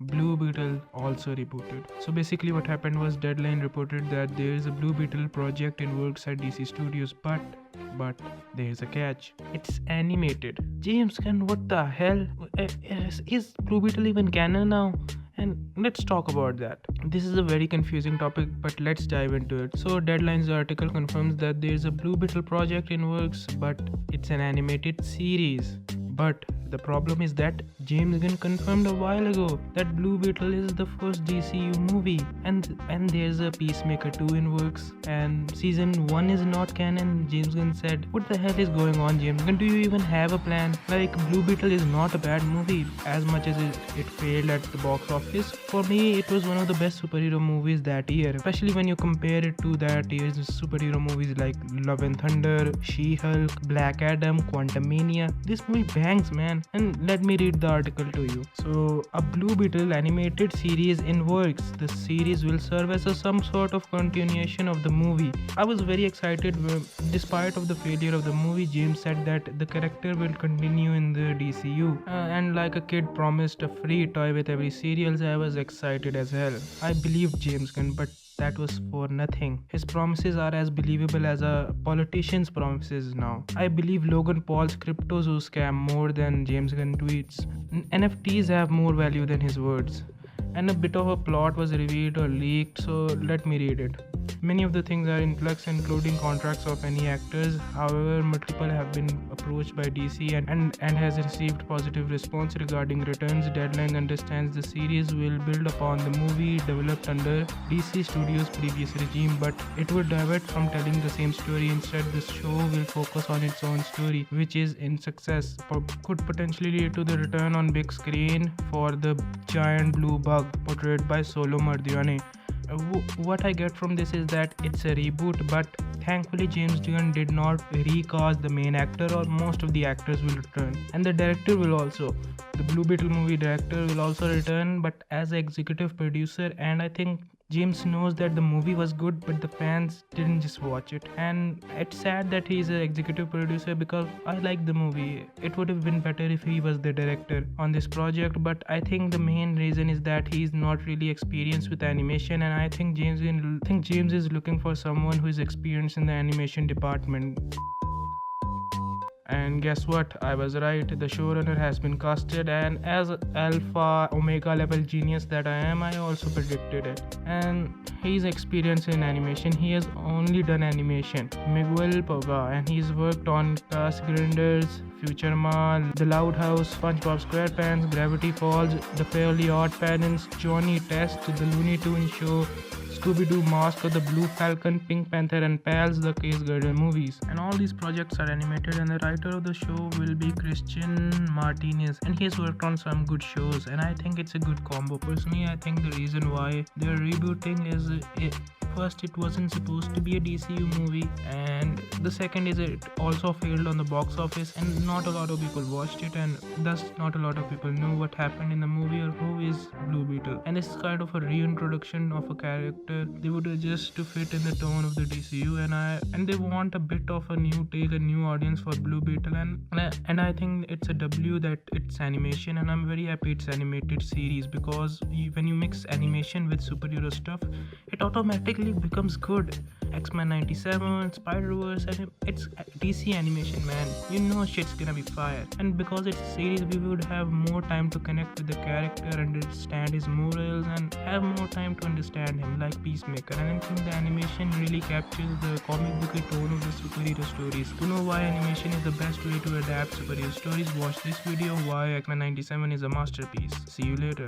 Blue Beetle also rebooted. So basically what happened was Deadline reported that there is a Blue Beetle project in works at DC Studios, but there's a catch. It's animated. James Gunn, what the hell? Is Blue Beetle even canon now? And let's talk about that. This is a very confusing topic, but let's dive into it. So, Deadline's article confirms that there's a Blue Beetle project in works, but it's an animated series. But the problem is that James Gunn confirmed a while ago that Blue Beetle is the first DCU movie, and there's a Peacemaker 2 in works, and season 1 is not canon. James Gunn said, "What the hell is going on, James Gunn? Do you even have a plan? Like, Blue Beetle is not a bad movie. As much as it failed at the box office, for me it was one of the best superhero movies that year, especially when you compare it to that year's superhero movies like Love and Thunder, She-Hulk, Black Adam, Quantumania. This movie bangs, man." And let me read the article to you. So, a Blue Beetle animated series in works. The series will serve as some sort of continuation of the movie. I was very excited. Despite of the failure of the movie, James said that the character will continue in the DCU. And like a kid promised a free toy with every serials, I was excited as hell. I believed James Gunn, but that was for nothing. His promises are as believable as a politician's promises now. I believe Logan Paul's crypto-zoo scam more than James Gunn tweets. NFTs have more value than his words. And a bit of a plot was revealed or leaked, so let me read it. Many of the things are in flux, including contracts of any actors. However, multiple have been approached by DC and has received positive response regarding returns. Deadline understands the series will build upon the movie developed under DC Studios' previous regime, but it will divert from telling the same story. Instead, the show will focus on its own story, which is in success. Could potentially lead to the return on big screen for the giant blue bug portrayed by Xolo Maridueña-led. What I get from this is that it's a reboot, but thankfully James Gunn did not recast the main actor, or most of the actors will return. And the director will also. The Blue Beetle movie director will also return, but as an executive producer, and I think James knows that the movie was good, but the fans didn't just watch it. And it's sad that he's an executive producer because I like the movie. It would have been better if he was the director on this project, but I think the main reason is that he's not really experienced with animation, and I think James is looking for someone who is experienced in the animation department. And guess what? I was right. The showrunner has been casted, and as alpha omega level genius that I am, I also predicted it. And he's experienced in animation. He has only done animation. Miguel Poga, and he's worked on Task Grinders, Futurama, The Loud House, SpongeBob SquarePants, Gravity Falls, The Fairly Odd Parents, Johnny Test, The Looney Tunes Show, Scooby-Doo, Mask of the Blue Falcon, Pink Panther, and Pals, the Case Garden movies. And all these projects are animated, and the writer of the show will be Christian Martinez, and he has worked on some good shows, and I think it's a good combo. Personally, I think the reason why they're rebooting is first, it wasn't supposed to be a DCU movie, and the second is it also failed on the box office, and not a lot of people watched it, and thus not a lot of people know what happened in the movie or who is Blue Beetle. And this is kind of a reintroduction of a character they would adjust to fit in the tone of the DCU, and they want a bit of a new take, a new audience for Blue Beetle, and I think it's a W that it's animation, and I'm very happy it's animated series, because when you mix animation with superhero stuff, it automatically becomes good. X-Men 97, Spider-Verse, and it's DC animation, man. You know shit's gonna be fire. And because it's a series, we would have more time to connect with the character, understand his morals, and have more time to understand him, like Peacemaker. And I think the animation really captures the comic booky tone of the superhero stories. To know why animation is the best way to adapt superhero stories, watch this video why X-Men 97 is a masterpiece. See you later.